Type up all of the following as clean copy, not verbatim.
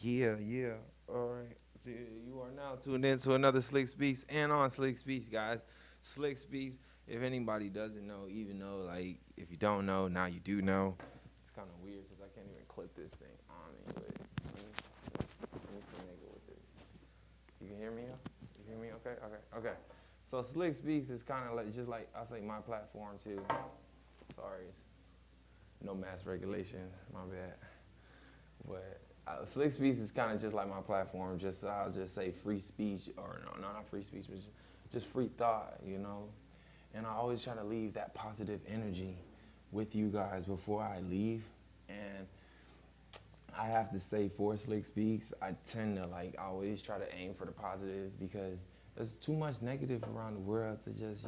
Yeah. All right. So you are now tuned in to another Slicc Speaks and on Slicc Speaks, guys. Slicc Speaks, if anybody doesn't know, even though, like, if you don't know, now you do know. It's kind of weird because I can't even clip this thing on me, but let me connect it with this. You can hear me? You hear me? Okay. So Slicc Speaks is kind of like, just like, I say my platform too. Sorry, it's no mass regulation, my bad. But Slicc Speaks is kind of just like my platform. Just I'll just say free speech, or no, not free speech, but just free thought, you know. And I always try to leave that positive energy with you guys before I leave. And I have to say, for Slicc Speaks, I tend to like always try to aim for the positive because there's too much negative around the world to just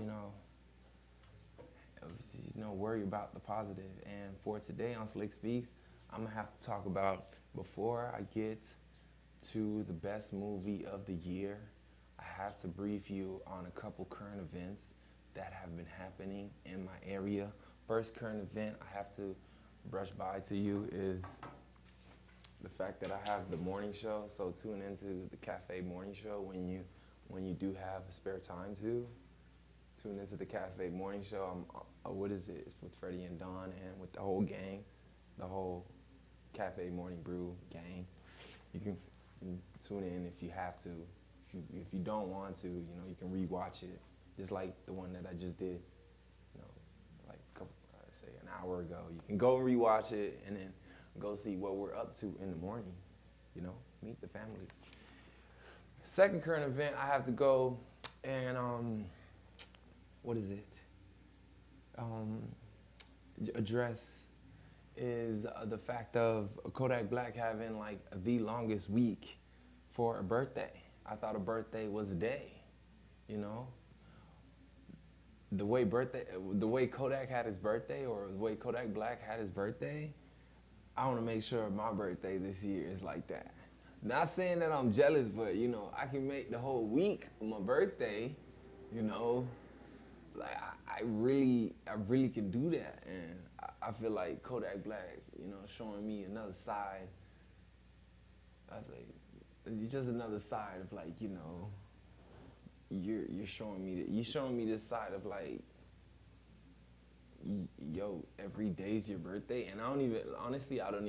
worry about the positive. And for today on Slicc Speaks, I'm gonna have to talk about, before I get to the best movie of the year, I have to brief you on a couple current events that have been happening in my area. First current event I have to brush by to you is the fact that I have the morning show. So tune into the Cafe Morning Show when you do have a spare time to. Tune into the Cafe Morning Show. What is it? It's with Freddie and Dawn and with the whole gang, the whole Cafe Morning Brew gang. You can tune in if you have to. If you don't want to, you can rewatch it. Just like the one that I just did, like say an hour ago. You can go and rewatch it and then go see what we're up to in the morning. Meet the family. Second current event, I have to go and what is it? Address is the fact of Kodak Black having like the longest week for a birthday. I thought a birthday was a day, The way Kodak had his birthday, or the way Kodak Black had his birthday, I want to make sure my birthday this year is like that. Not saying that I'm jealous, but I can make the whole week my birthday, like I really can do that, and I feel like Kodak Black, showing me another side. I was like, just another side of like, you're showing me this side of like, yo, every day's your birthday, and I don't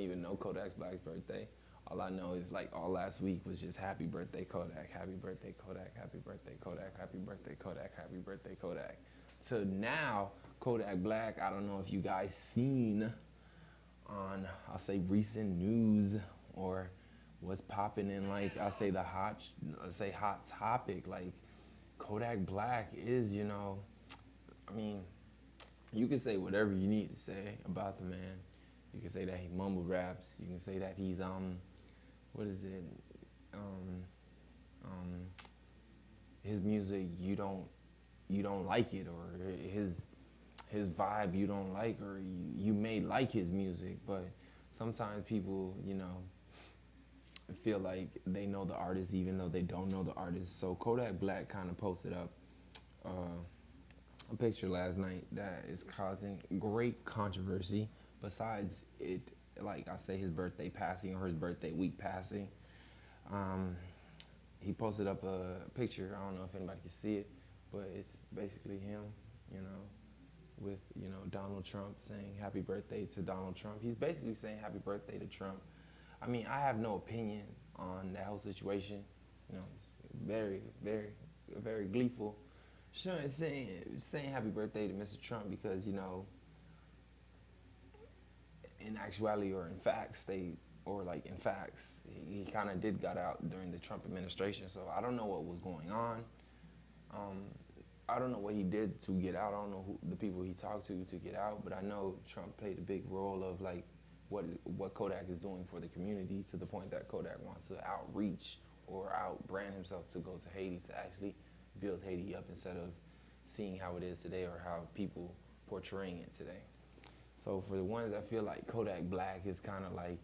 even know Kodak Black's birthday. All I know is like all last week was just happy birthday Kodak, happy birthday Kodak, happy birthday Kodak, happy birthday Kodak, happy birthday Kodak. So now Kodak Black, I don't know if you guys seen on, I'll say, recent news or what's popping in, like I'll say hot topic, like Kodak Black is, I mean, you can say whatever you need to say about the man. You can say that he mumble raps. You can say that he's what is it? His music you don't like it, or his vibe you don't like, or you may like his music, but sometimes people feel like they know the artist even though they don't know the artist. So Kodak Black kind of posted up a picture last night that is causing great controversy. Besides it, like I say, his birthday passing or his birthday week passing, he posted up a picture. I don't know if anybody can see it, but it's basically him, with Donald Trump, saying happy birthday to Donald Trump. He's basically saying happy birthday to Trump. I mean, I have no opinion on that whole situation. It's very, very, very gleeful. Saying happy birthday to Mr. Trump because, in actuality or in facts, he kind of got out during the Trump administration. So I don't know what was going on. I don't know what he did to get out. I don't know the people he talked to get out, but I know Trump played a big role of like what Kodak is doing for the community, to the point that Kodak wants to outreach or outbrand himself to go to Haiti to actually build Haiti up instead of seeing how it is today or how people portraying it today. So for the ones that feel like Kodak Black is kind of like,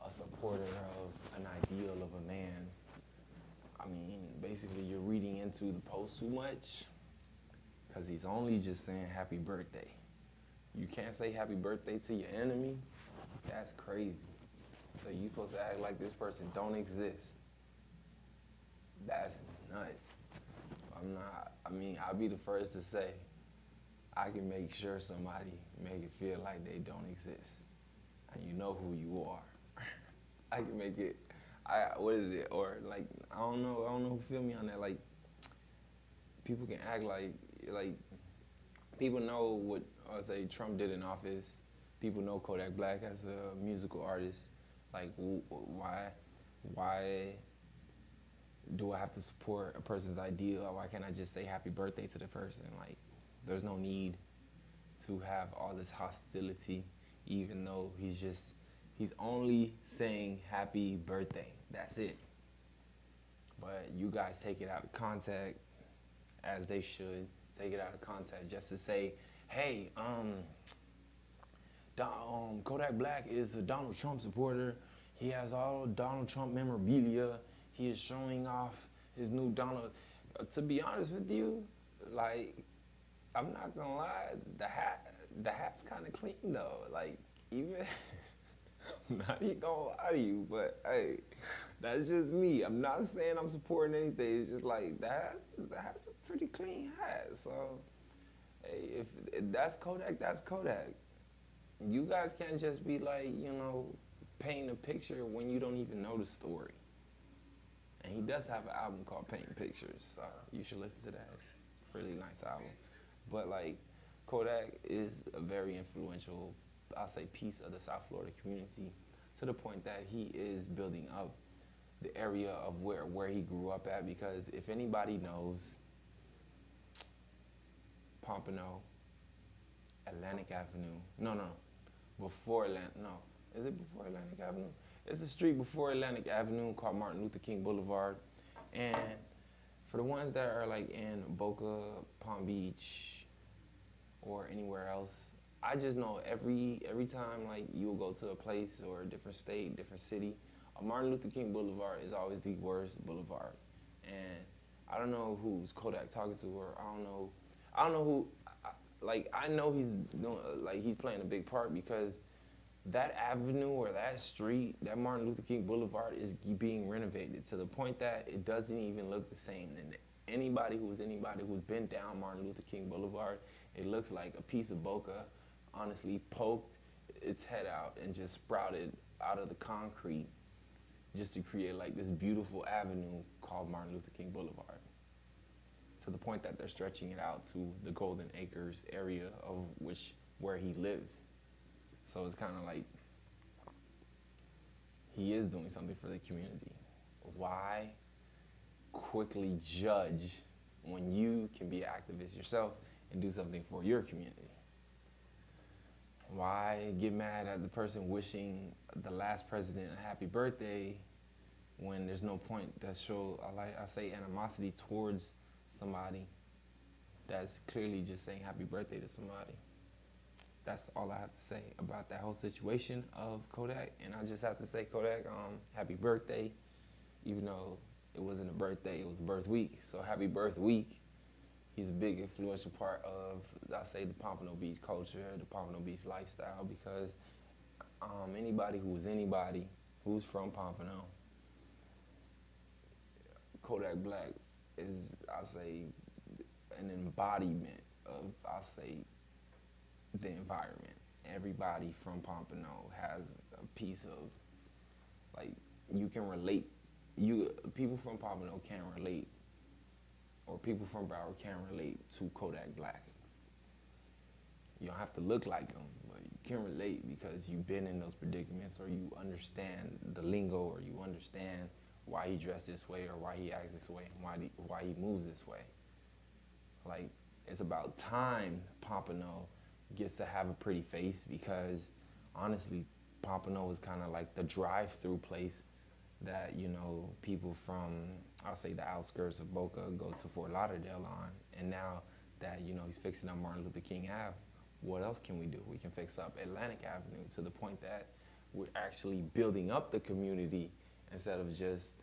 a supporter of an ideal of a man, I mean, basically you're reading into the post too much, because he's only just saying happy birthday. You can't say happy birthday to your enemy. That's crazy. So you supposed to act like this person don't exist. That's nuts. I'm not, I mean, I'll be the first to say, I can make sure somebody make it feel like they don't exist. And you know who you are. I can make it, what is it? Or like, I don't know who feel me on that. Like, people can act like people know what, I say, Trump did in office. People know Kodak Black as a musical artist. Like, why do I have to support a person's idea? Or why can't I just say happy birthday to the person? Like, there's no need to have all this hostility, even though he's only saying happy birthday. That's it. But you guys take it out of context, as they should. Take it out of context just to say, hey, Kodak Black is a Donald Trump supporter. He has all Donald Trump memorabilia. He is showing off his new Donald. To be honest with you, like, I'm not gonna lie, the hat's kind of clean though. Like, even, I'm not even gonna lie to you, but hey, that's just me. I'm not saying I'm supporting anything. It's just like, the hat's a pretty clean hat. So, hey, if that's Kodak, that's Kodak. You guys can't just be like, you know, painting a picture when you don't even know the story. And he does have an album called Painting Pictures, so you should listen to that. It's a really nice album. But like, Kodak is a very influential, I'll say, piece of the South Florida community, to the point that he is building up the area of where he grew up at. Because if anybody knows Pompano, Atlantic Avenue, before Atlantic, is it before Atlantic Avenue? It's a street before Atlantic Avenue called Martin Luther King Boulevard. And for the ones that are like in Boca, Palm Beach, or anywhere else, I just know every time like you'll go to a place or a different state, different city, Martin Luther King Boulevard is always the worst boulevard. And I don't know who's Kodak talking to, or I don't know who, like, I know he's doing, like, he's playing a big part, because that avenue or that street, that Martin Luther King Boulevard, is being renovated to the point that it doesn't even look the same. And anybody who's been down Martin Luther King Boulevard, it looks like a piece of Boca, honestly, poked its head out and just sprouted out of the concrete just to create like this beautiful avenue called Martin Luther King Boulevard. To the point that they're stretching it out to the Golden Acres area of where he lived. So it's kind of like he is doing something for the community. Why quickly judge when you can be an activist yourself and do something for your community? Why get mad at the person wishing the last president a happy birthday when there's no point to show, I say, animosity towards somebody that's clearly just saying happy birthday to somebody? That's all I have to say about that whole situation of Kodak. And I just have to say, Kodak, happy birthday. Even though it wasn't a birthday, it was birth week. So happy birth week. He's a big influential part of, I say, the Pompano Beach culture, the Pompano Beach lifestyle, because anybody who's from Pompano, Kodak Black is, I'll say, an embodiment of, I'll say, the environment. Everybody from Pompano has a piece of, like, you can relate. People from Pompano can relate, or people from Broward can relate to Kodak Black. You don't have to look like him, but you can relate because you've been in those predicaments, or you understand the lingo, or you understand why he dressed this way, or why he acts this way, and why he moves this way. Like, it's about time Pompano gets to have a pretty face, because honestly, Pompano is kind of like the drive-through place that, you know, people from, I'll say, the outskirts of Boca go to Fort Lauderdale on. And now that, you know, he's fixing up Martin Luther King Ave, what else can we do? We can fix up Atlantic Avenue, to the point that we're actually building up the community instead of just,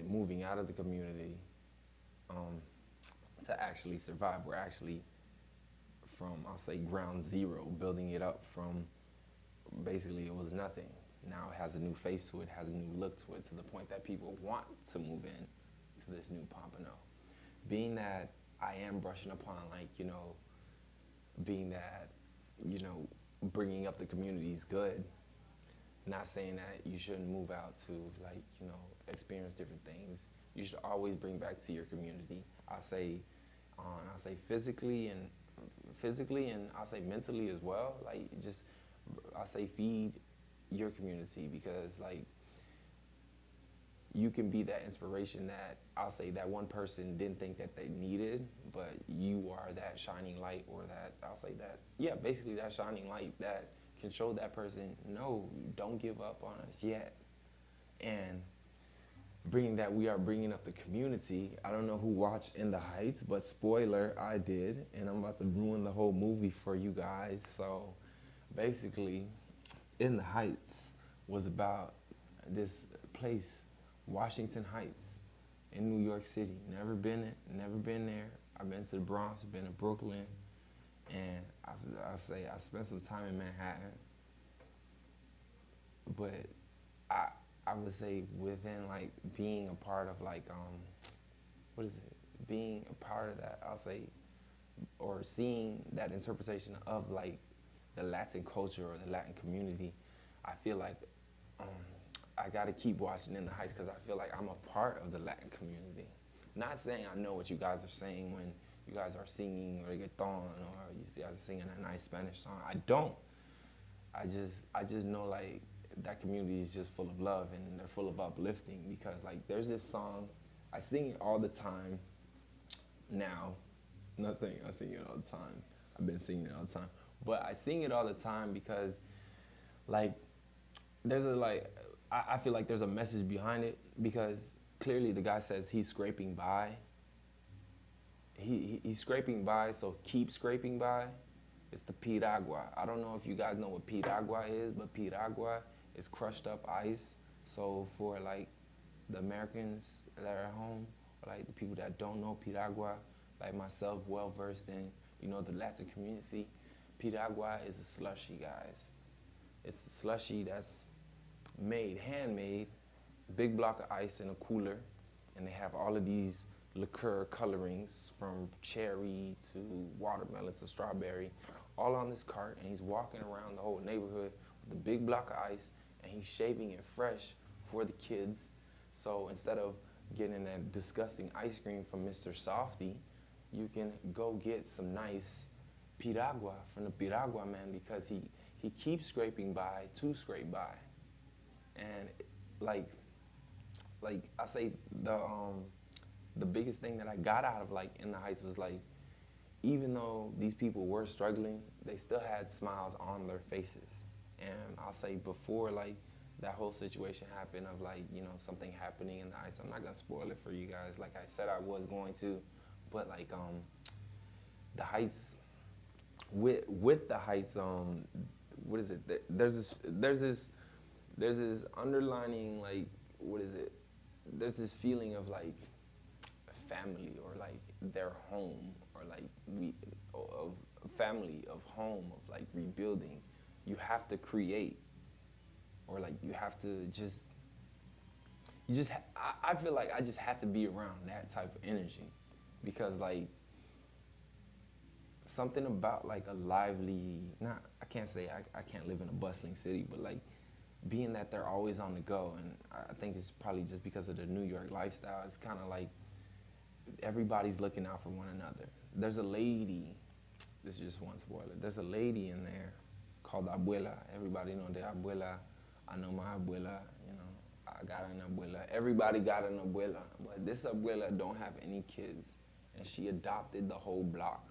moving out of the community to actually survive. We're actually from, I'll say, ground zero, building it up from basically it was nothing. now it has a new face to it, has a new look to it, to the point that people want to move in to this new Pompano. Being that I am brushing upon, like, being that, bringing up the community is good. Not saying that you shouldn't move out to, like, experience different things. You should always bring back to your community. I'll say physically, and I'll say mentally as well. Like, just, I'll say feed your community, because, like, you can be that inspiration that, I'll say, that one person didn't think that they needed, but you are that shining light, or that, I'll say that, yeah, basically that shining light that can show that person, no, don't give up on us yet. And we are bringing up the community. I don't know who watched In the Heights, but spoiler, I did, and I'm about to ruin the whole movie for you guys. So basically, In the Heights was about this place, Washington Heights, in New York City. Never been there. I've been to the Bronx, been to Brooklyn, and I spent some time in Manhattan. But I would say within, like, being a part of, like, being a part of that, I'll say, or seeing that interpretation of, like, the Latin culture or the Latin community, I feel like I gotta keep watching In the Heights, because I feel like I'm a part of the Latin community. Not saying I know what you guys are saying when you guys are singing reggaeton, or you guys are singing a nice Spanish song. I don't. I just know, like, that community is just full of love, and they're full of uplifting, because, like, there's this song, I sing it all the time now. I'm not saying I sing it all the time. I've been singing it all the time. But I sing it all the time because, like, I feel like there's a message behind it, because clearly the guy says he's scraping by. He's scraping by, so keep scraping by. It's the piragua. I don't know if you guys know what piragua is, but piragua is crushed up ice. So for, like, the Americans that are at home, or, like, the people that don't know piragua, like myself, well versed in, the Latin community, piragua is a slushy, guys. It's a slushy that's handmade, big block of ice in a cooler, and they have all of these liqueur colorings from cherry to watermelon to strawberry, all on this cart, and he's walking around the whole neighborhood with a big block of ice, and he's shaving it fresh for the kids. So instead of getting that disgusting ice cream from Mr. Softy, you can go get some nice piragua from the piragua man, because he keeps scraping by to scrape by. And like I say, the biggest thing that I got out of, like, In the Heights was, like, even though these people were struggling, they still had smiles on their faces. And I'll say, before, like, that whole situation happened of, like, something happening in the Heights, I'm not gonna spoil it for you guys, like I said I was going to, but, like, the Heights, with the Heights, what is it? There's this underlining, like, what is it? There's this feeling of, like, family, or, like, their home, or, like, of family, of home, of, like, rebuilding. You have to create, or, like, you have to I feel like I just had to be around that type of energy, because, like, something about, like, a lively, I can't say I can't live in a bustling city, but, like, being that they're always on the go, and I think it's probably just because of the New York lifestyle, it's kind of like everybody's looking out for one another. There's a lady, this is just one spoiler, there's a lady in there called Abuela. Everybody know the Abuela. I know my Abuela, I got an Abuela. Everybody got an Abuela, but this Abuela don't have any kids, and she adopted the whole block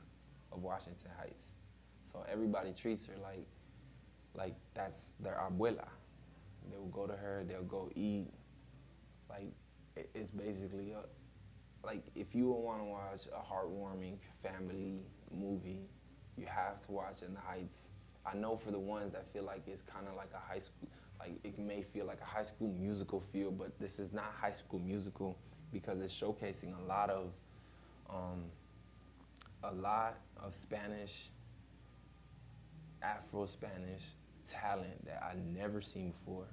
of Washington Heights. So everybody treats her like that's their Abuela. They will go to her, they'll go eat. Like, it's basically like, if you want to watch a heartwarming family movie, you have to watch In the Heights. I know for the ones that feel like it's kind of like a high school, like, it may feel like a High School Musical feel, but this is not High School Musical, because it's showcasing a lot of Spanish, Afro-Spanish talent that I've never seen before.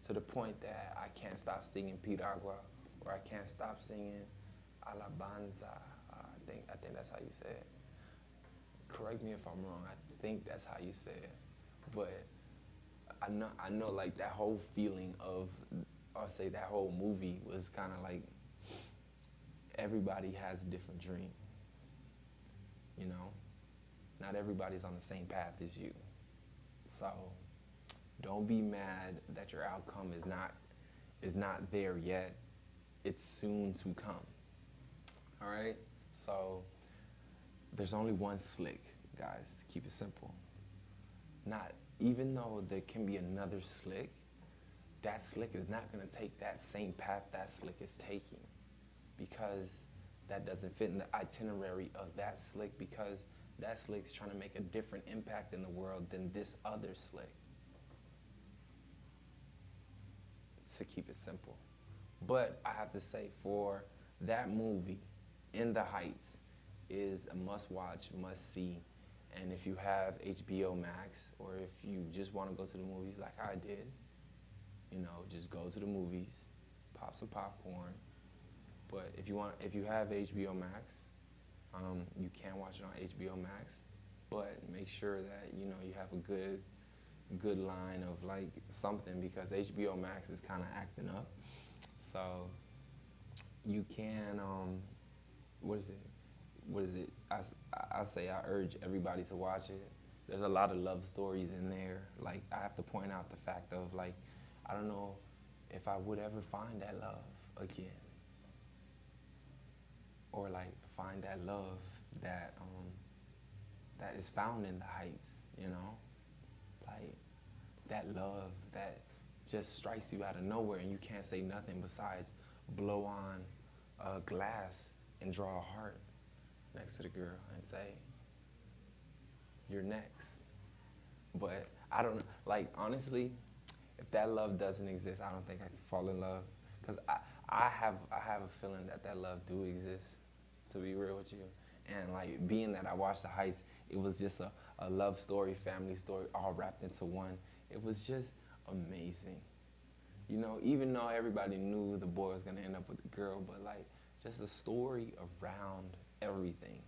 to the point that I can't stop singing Piragua, or I can't stop singing Alabanza. I think that's how you say it. Correct me if I'm wrong. I think that's how you say it. But I know like that whole feeling of, I'll say that whole movie was kind of like everybody has a different dream. You know, not everybody's on the same path as you. So don't be mad that your outcome is not there yet. It's soon to come. All right? So there's only one Slicc, guys, to keep it simple. Not even though there can be another Slicc, that Slicc is not going to take that same path that Slicc is taking, because that doesn't fit in the itinerary of that Slicc, because that Slick's trying to make a different impact in the world than this other Slicc. To keep it simple. But I have to say, for that movie, In the Heights, is a must-watch, must-see. And if you have HBO Max, or if you just want to go to the movies like I did, you know, just go to the movies, pop some popcorn. But if you have HBO Max, you can watch it on HBO Max. But make sure that you know you have a good line of like something, because HBO Max is kind of acting up. So you can what is it? I say I urge everybody to watch it. There's a lot of love stories in there. Like, I have to point out the fact of, like, I don't know if I would ever find that love again, or like find that love that that is found in the Heights. You know, like that love that just strikes you out of nowhere and you can't say nothing besides blow on a glass and draw a heart next to the girl and say, you're next. But I don't, like, honestly, if that love doesn't exist, I don't think I can fall in love. Because I have a feeling that love do exist, to be real with you. And like, being that I watched The Heights, it was just a love story, family story, all wrapped into one. It was just amazing. You know, even though everybody knew the boy was gonna end up with the girl, but like, just a story around everything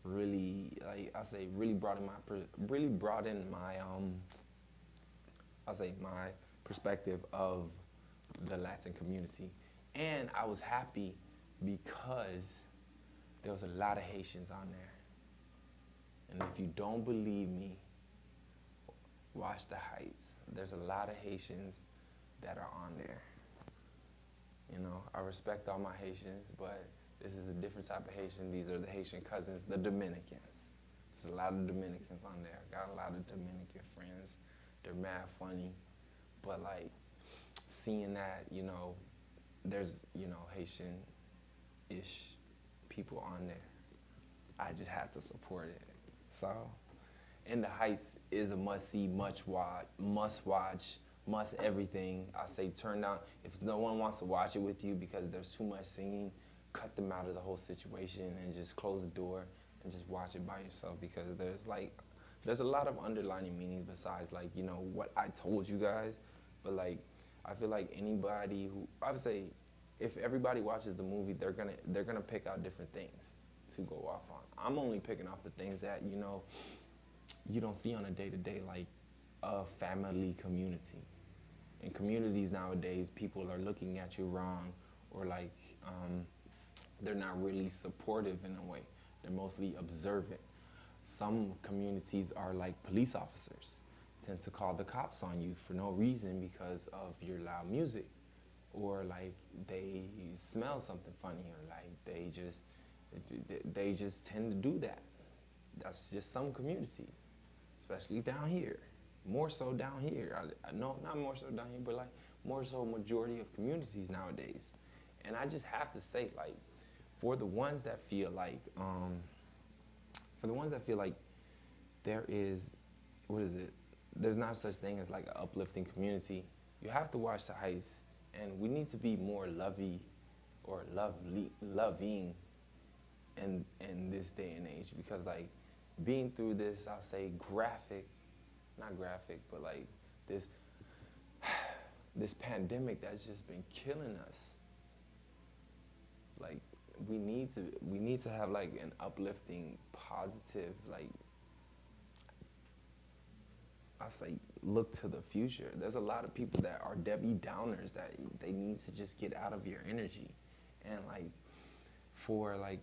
really, like I say, really brought in my I'll say my perspective of the Latin community. And I was happy because there was a lot of Haitians on there. And if you don't believe me, watch The Heights. There's a lot of Haitians that are on there. You know, I respect all my Haitians, but this is a different type of Haitian. These are the Haitian cousins, the Dominicans. There's a lot of Dominicans on there. Got a lot of Dominican friends. They're mad funny. But like, seeing that, you know, there's, you know, Haitian-ish people on there, I just have to support it. So, In the Heights is a must-see, must-watch, must everything. I say turn down, if no one wants to watch it with you because there's too much singing, cut them out of the whole situation and just close the door and just watch it by yourself, because there's a lot of underlining meanings besides, like, you know, what I told you guys. But like, I feel like anybody who, I would say, if everybody watches the movie, they're gonna pick out different things to go off on. I'm only picking off the things that, you know, you don't see on a day-to-day, like a family community. In communities nowadays, people are looking at you wrong, or like they're not really supportive in a way. They're mostly observant. Some communities are like police officers, tend to call the cops on you for no reason because of your loud music, or like they smell something funny, or like they just tend to do that. That's just some communities, especially down here. More so down here. I know, not more so down here, but like more so majority of communities nowadays. And I just have to say, like, for the ones that feel like there is, there's not such thing as like an uplifting community, you have to watch The Heights. And we need to be more loving in this day and age, because like, being through this, I'll say not graphic, but like this this pandemic that's just been killing us. Like we need to have like an uplifting, positive, like I say, look to the future. There's a lot of people that are Debbie Downers that they need to just get out of your energy, and like for like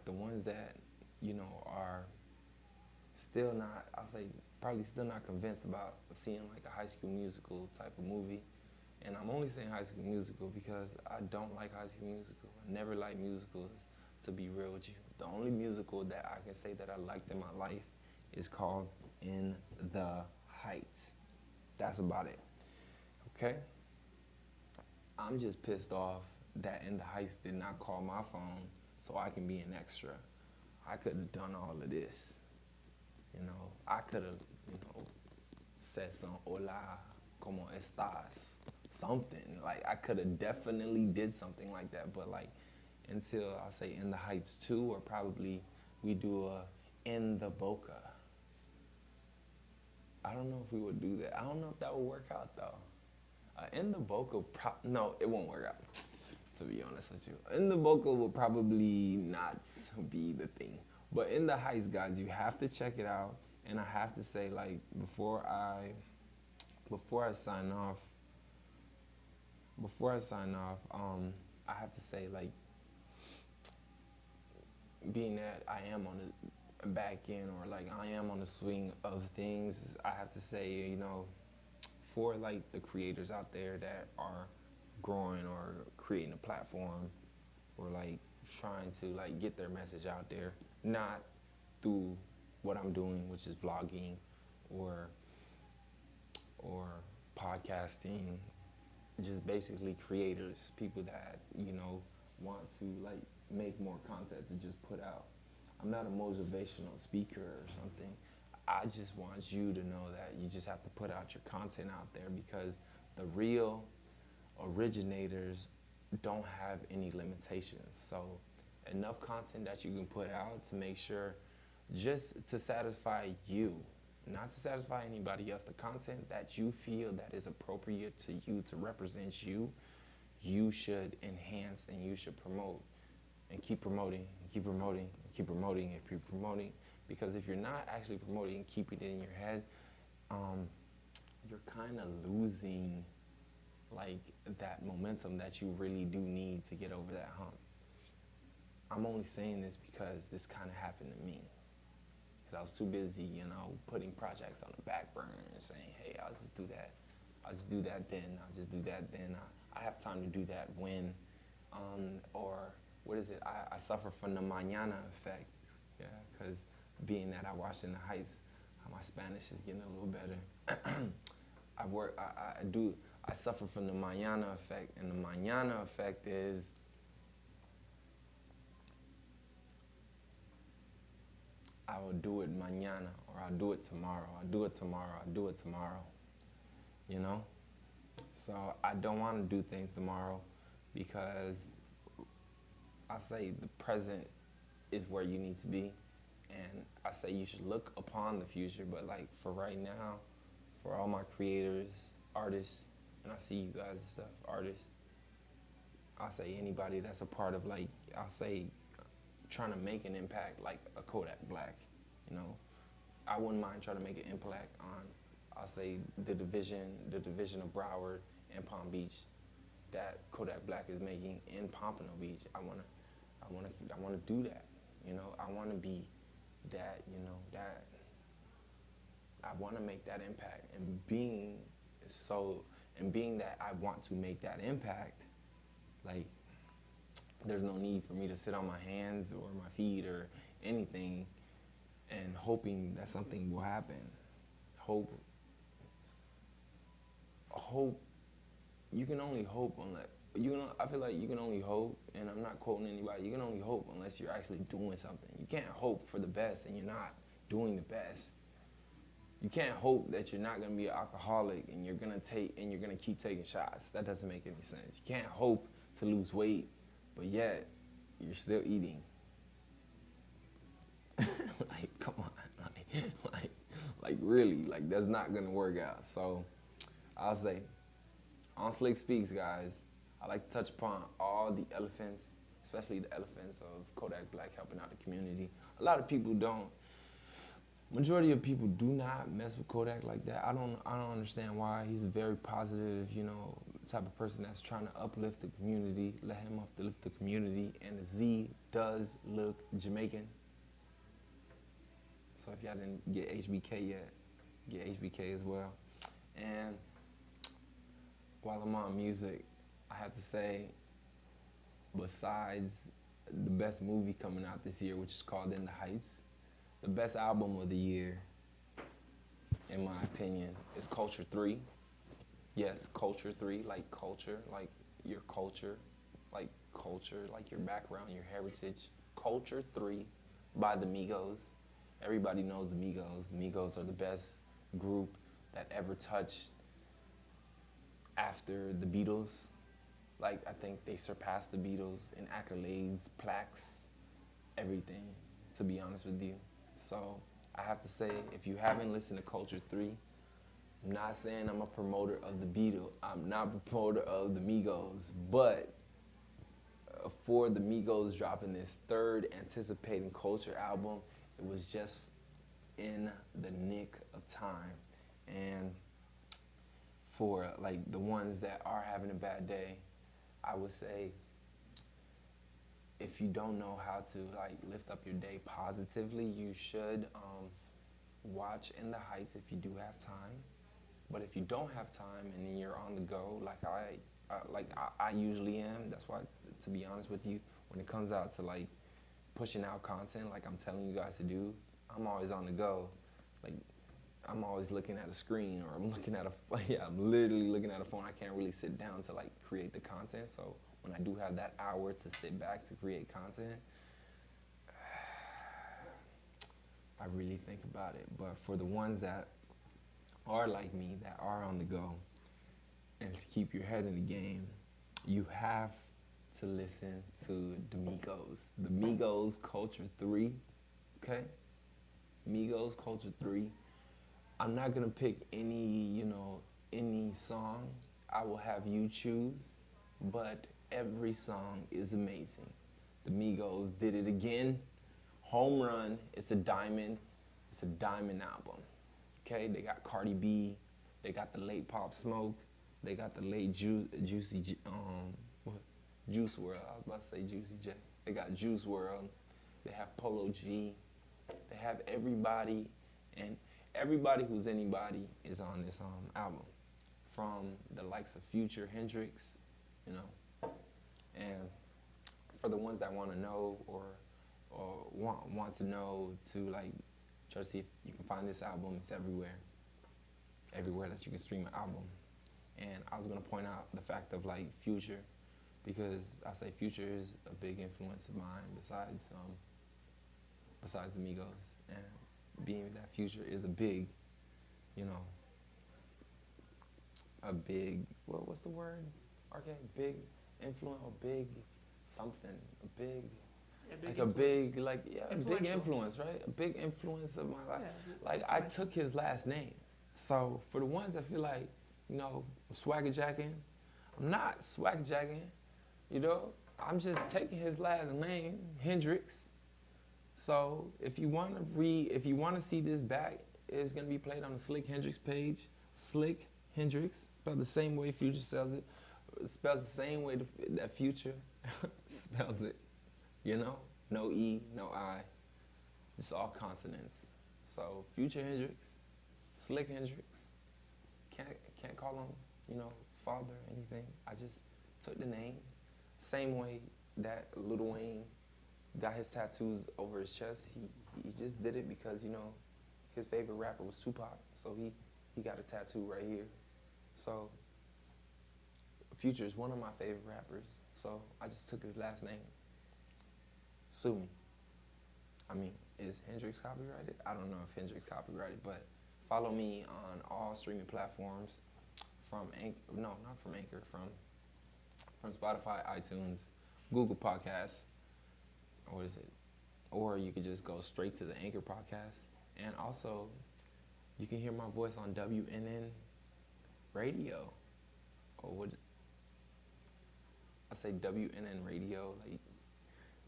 the ones that are still not, I'll say probably still not convinced about seeing like a High School Musical type of movie. And I'm only saying High School Musical because I don't like High School Musical. I never liked musicals, to be real with you. The only musical that I can say that I liked in my life is called In the Heights. That's about it. Okay? I'm just pissed off that In the Heights did not call my phone so I can be an extra. I could have done all of this. I could have, said some hola, como estas, something. Like, I could have definitely did something like that, but like, until I say In the Heights 2, or probably we do a In the Boca. I don't know if we would do that. I don't know if that would work out though. In the Boca, no, it won't work out, to be honest with you. In the Boca will probably not be the thing. But In the Heights, guys, you have to check it out. And I have to say, like, before I sign off, I have to say, like, being that I am on the back end, or like I am on the swing of things, I have to say, for like the creators out there that are growing or creating a platform, or like trying to like get their message out there, not through what I'm doing, which is vlogging or podcasting, just basically creators, people that want to like make more content to just put out. I'm not a motivational speaker or something. I just want you to know that you just have to put out your content out there, because the real originators don't have any limitations. So enough content that you can put out to make sure, just to satisfy you, not to satisfy anybody else. The content that you feel that is appropriate to you, to represent you, you should enhance and you should promote, and keep promoting and keep promoting and keep promoting and keep promoting. Because if you're not actually promoting and keeping it in your head, you're kind of losing like that momentum that you really do need to get over that hump. I'm only saying this because this kind of happened to me. Because I was too busy, putting projects on the back burner and saying, hey, I'll just do that. I'll just do that then. I'll just do that then. I have time to do that when, or what is it? I suffer from the mañana effect. Yeah, because being that I watched In the Heights, my Spanish is getting a little better. I suffer from the mañana effect, and the mañana effect is I will do it mañana, or I'll do it tomorrow. I'll do it tomorrow. I'll do it tomorrow. So I don't want to do things tomorrow, because I say the present is where you need to be. And I say you should look upon the future, but like for right now, for all my creators, artists, and I see you guys and stuff, artists, I say anybody that's a part of like, I say trying to make an impact, like a Kodak Black, I wouldn't mind trying to make an impact on, I'll say the division of Broward and Palm Beach that Kodak Black is making in Pompano Beach. I wanna do that. I want to be that. That I want to make that impact, and being that I want to make that impact, like there's no need for me to sit on my hands or my feet or anything and hoping that something will happen. Hope. You can only hope unless I feel like you can only hope, and I'm not quoting anybody, you can only hope unless you're actually doing something. You can't hope for the best and you're not doing the best. You can't hope that you're not gonna be an alcoholic and you're gonna keep taking shots. That doesn't make any sense. You can't hope to lose weight, but yet you're still eating. Like, come on, like really, like that's not gonna work out. So I'll say, on Slicc Speaks, guys, I like to touch upon all the elephants, especially the elephants of Kodak Black helping out the community. A lot of people don't. Majority of people do not mess with Kodak like that. I don't understand why. He's a very positive, type of person that's trying to uplift the community, let him uplift the community, and the Z does look Jamaican. So if y'all didn't get HBK yet, get HBK as well. And while I'm on music, I have to say, besides the best movie coming out this year, which is called In the Heights, the best album of the year, in my opinion, is Culture 3. Yes, Culture 3, like culture, like your culture, like your background, your heritage. Culture 3 by the Migos. Everybody knows the Migos. The Migos are the best group that ever touched after the Beatles. Like, I think they surpassed the Beatles in accolades, plaques, everything, to be honest with you. So I have to say, if you haven't listened to Culture 3, I'm not saying I'm a promoter of the Beatles. I'm not a promoter of the Migos, but for the Migos dropping this third anticipating Culture album, it was just in the nick of time. And for like the ones that are having a bad day, I would say, if you don't know how to like lift up your day positively, you should watch In the Heights if you do have time. But if you don't have time and then you're on the go, like I usually am, that's why, to be honest with you, when it comes out to like pushing out content like I'm telling you guys to do, I'm always on the go. Like, I'm always looking at a screen, or I'm looking at I'm literally looking at a phone. I can't really sit down to like create the content. So when I do have that hour to sit back to create content, I really think about it. But for the ones that are like me, that are on the go, and to keep your head in the game, you have to listen to the Migos. The Migos Culture 3, okay? Migos Culture 3. I'm not gonna pick any song. I will have you choose, but every song is amazing. The Migos did it again. Home run. It's a diamond album. Okay, they got Cardi B, they got the late Pop Smoke, they got the late Juice WRLD. I was about to say Juicy J. They got Juice WRLD. They have Polo G. They have everybody, and everybody who's anybody is on this album, from the likes of Future, Hendrix, and for the ones that want to know or want to know, to like try to see if you can find this album, it's everywhere that you can stream an album. And I was gonna point out the fact of like Future, because I say Future is a big influence of mine besides the Migos, and being that Future is a big, what's the word? Okay, big influence, or big something, a big influence, right? A big influence of my life. Yeah, like, I took his last name. So for the ones that feel like, swagger jacking, I'm not swagger jacking, I'm just taking his last name, Hendrix. So if you want to see this back, it's gonna be played on the Slicc Hendrix page. Slicc Hendrix, spelled the same way Future spells it. Spells the same way that Future spells it. No E, no I, just all consonants. So Future Hendrix, Slicc Hendrix. Can't call him, father or anything. I just took the name. Same way that Lil Wayne got his tattoos over his chest. He just did it because, his favorite rapper was Tupac, so he got a tattoo right here. So Future is one of my favorite rappers, so I just took his last name. Sue me. I mean, is Hendrix copyrighted? I don't know if Hendrix copyrighted, but follow me on all streaming platforms, from Anchor, no, not from Anchor, from Spotify, iTunes, Google Podcasts, what is it? Or you could just go straight to the Anchor podcast. And also, you can hear my voice on WNN radio, or what I say, WNN radio. Like,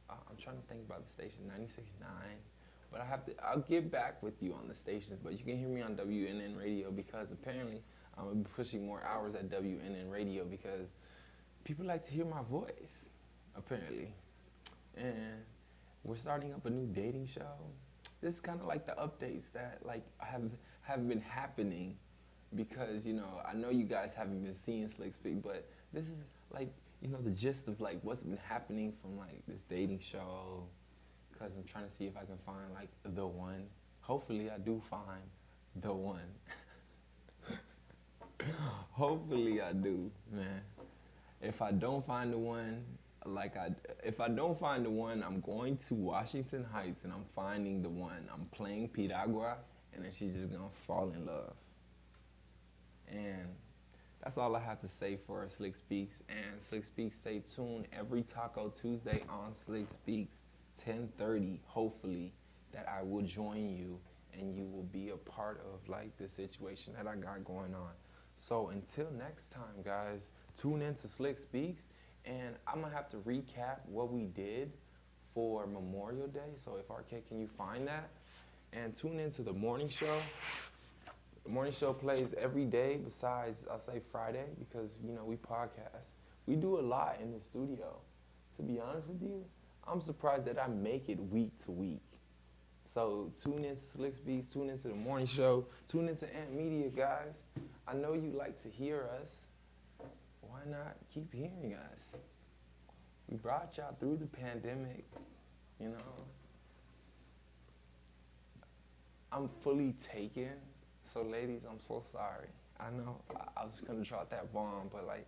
I'm trying to think about the station, 96.9. But I'll get back with you on the stations. But you can hear me on WNN radio, because apparently I'm gonna be pushing more hours at WNN radio because people like to hear my voice, apparently. And we're starting up a new dating show. This is kind of like the updates that like have been happening, because, you know, I know you guys haven't been seeing Slicc Speak, but this is like, you know, the gist of like what's been happening from like this dating show, because I'm trying to see if I can find like the one. Hopefully I do find the one. Hopefully I do, man. If I don't find the one, if I don't find the one, I'm going to Washington Heights and I'm finding the one. I'm playing Piragua, and then she's just gonna fall in love. And that's all I have to say for Slicc Speaks. And Slicc Speaks, stay tuned every Taco Tuesday on Slicc Speaks, 10:30. Hopefully that I will join you and you will be a part of like the situation that I got going on. So until next time, guys, tune in to Slicc Speaks, and I'm gonna have to recap what we did for Memorial Day. So if RK, can you find that? And tune into the morning show. The morning show plays every day besides, I'll say, Friday, because, you know, we podcast. We do a lot in the studio. To be honest with you, I'm surprised that I make it week to week. So tune into Slicc Speaks, tune into the morning show, tune into Ant Media, guys. I know you like to hear us. Why not keep hearing us? We brought y'all through the pandemic, you know. I'm fully taken. So ladies, I'm so sorry. I know I was gonna drop that bomb, but like,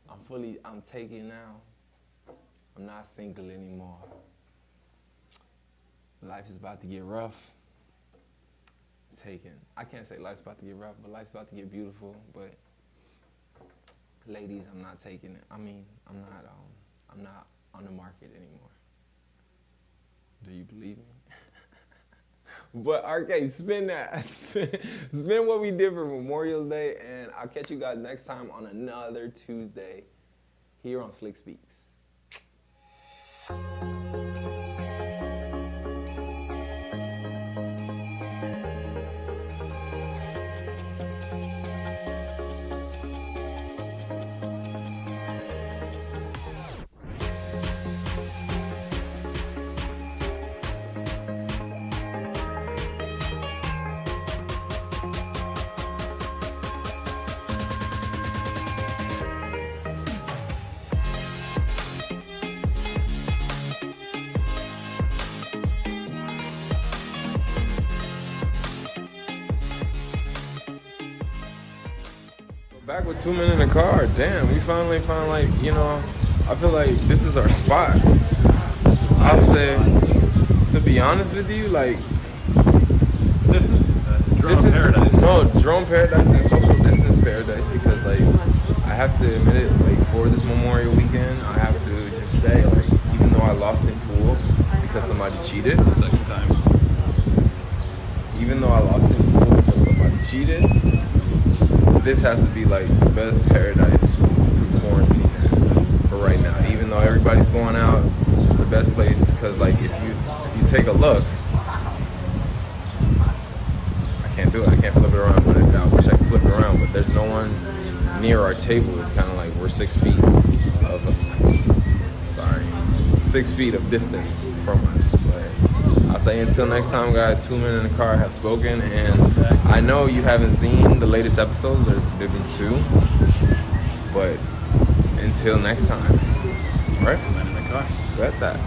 I'm taken now. I'm not single anymore. Life is about to get rough. Taken. I can't say life's about to get rough, but life's about to get beautiful. But ladies, I'm not taking it. I mean, I'm not on the market anymore. Do you believe me? But RK, spin that. Spin what we did for Memorial Day, and I'll catch you guys next time on another Tuesday here on Slicc Speaks. Back with 2 men in the car. Damn, we finally found, like, you know, I feel like this is our spot. I'll say, to be honest with you, like, this is paradise. No, drone paradise and social distance paradise, because, like, I have to admit it, like, for this Memorial weekend, I have to just say, like, even though I lost in pool because somebody cheated. Second time. Even though I lost in pool because somebody cheated, this has to be like the best paradise to quarantine in for right now. Even though everybody's going out, it's the best place, because like if you take a look, I can't do it. I can't flip it around, but I wish I could flip it around. But there's no one near our table. It's kind of like we're 6 feet of 6 feet of distance from us. But I'll say until next time, guys, 2 men in the car have spoken, and I know you haven't seen the latest episodes, there have been 2, but until next time, all right? 2 men in the car. Bet that.